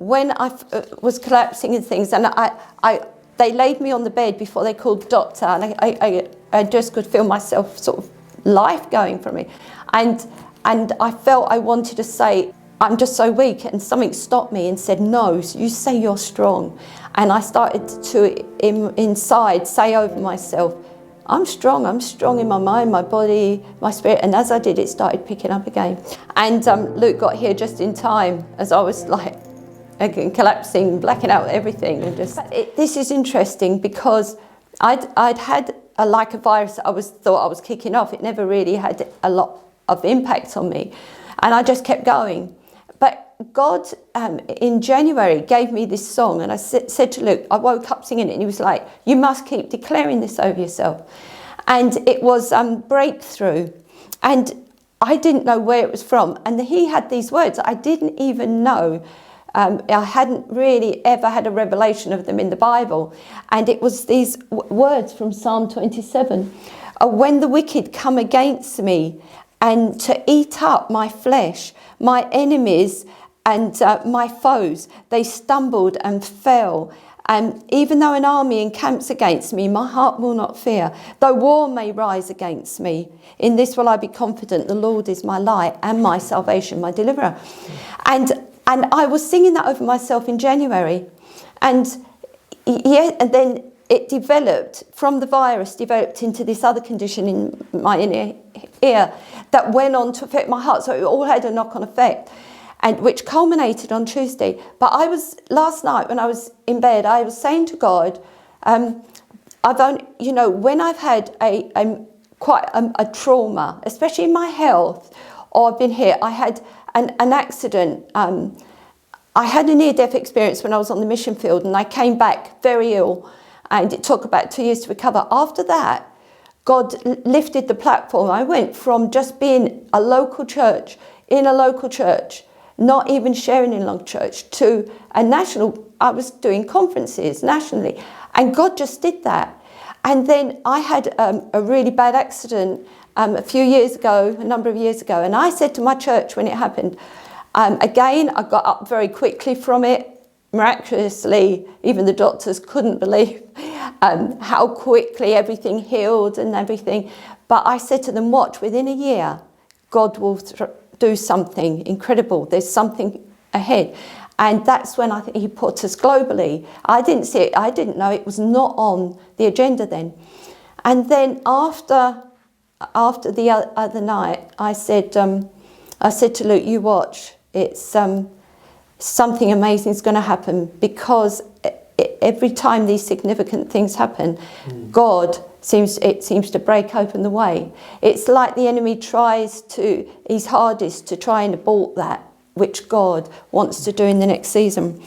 when I was collapsing and things, and they laid me on the bed before they called the doctor, and I just could feel myself sort of life going from me, and I felt I wanted to say, I'm just so weak, and something stopped me and said, no, you say you're strong. And I started to inside say over myself, I'm strong in my mind, my body, my spirit. And as I did, it started picking up again. And Luke got here just in time as I was like again, collapsing, blacking out everything. And this is interesting because I'd had like a virus that thought I was kicking off. It never really had a lot of impact on me. And I just kept going. But God, in January, gave me this song, and I said to Luke, I woke up singing it, and he was like, you must keep declaring this over yourself. And it was Breakthrough. And I didn't know where it was from. And he had these words I didn't even know. I hadn't really ever had a revelation of them in the Bible. And it was these words from Psalm 27. When the wicked come against me, and to eat up my flesh, my enemies and my foes, they stumbled and fell. And even though an army encamps against me, my heart will not fear. Though war may rise against me, in this will I be confident. The Lord is my light and my salvation, my deliverer. And I was singing that over myself in January. And then it developed, from the virus, developed into this other condition in my inner ear that went on to affect my heart. So it all had a knock-on effect, and which culminated on Tuesday. But last night when I was in bed, I was saying to God, when I've had quite a trauma, especially in my health, or I've been here, I had an accident. I had a near-death experience when I was on the mission field, and I came back very ill. And it took about 2 years to recover. After that, God lifted the platform. I went from just being a local church, in a local church, not even sharing in a local church, to a national. I was doing conferences nationally. And God just did that. And then I had a really bad accident a number of years ago. And I said to my church when it happened, again, I got up very quickly from it. Miraculously, even the doctors couldn't believe how quickly everything healed and everything. But I said to them, watch, within a year, God will do something incredible. There's something ahead. And that's when I think he put us globally. I didn't see it. I didn't know it was not on the agenda then. And then after the other night, I said to Luke, you watch, it's something amazing is going to happen, because every time these significant things happen, God seems to break open the way. It's like the enemy tries his hardest to try and abort that which God wants to do in the next season.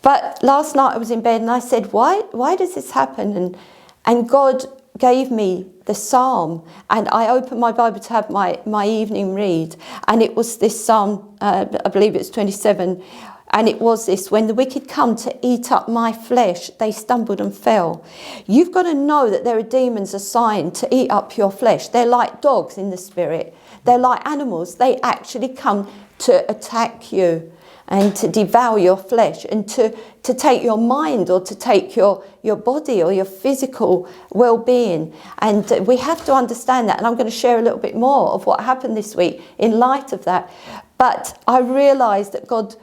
But last night I was in bed and I said, why does this happen? And God gave me the psalm, and I opened my Bible to have my evening read, and it was this psalm, I believe it's 27, and it was this: when the wicked come to eat up my flesh, they stumbled and fell. You've got to know that there are demons assigned to eat up your flesh. They're like dogs in the spirit. They're like animals. They actually come to attack you and to devour your flesh, and to take your mind, or to take your body or your physical well-being. And we have to understand that. And I'm going to share a little bit more of what happened this week in light of that. But I realised that God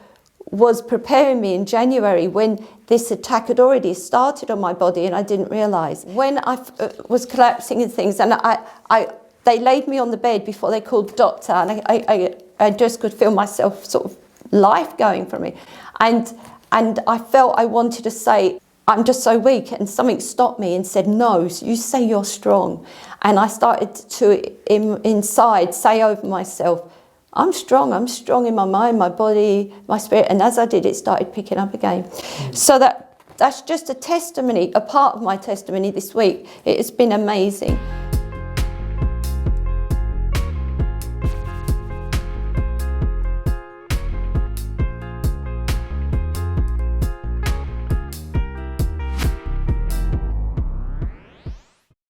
was preparing me in January when this attack had already started on my body, and I didn't realise. When I was collapsing and things, and they laid me on the bed before they called the doctor, and I just could feel myself sort of life going from me, and I felt I wanted to say, I'm just so weak, and something stopped me and said, no, you say you're strong. And I started to inside say over myself, I'm strong in my mind, my body, my spirit. And as I did, it started picking up again. So that's just a testimony, a part of my testimony this week. It has been amazing.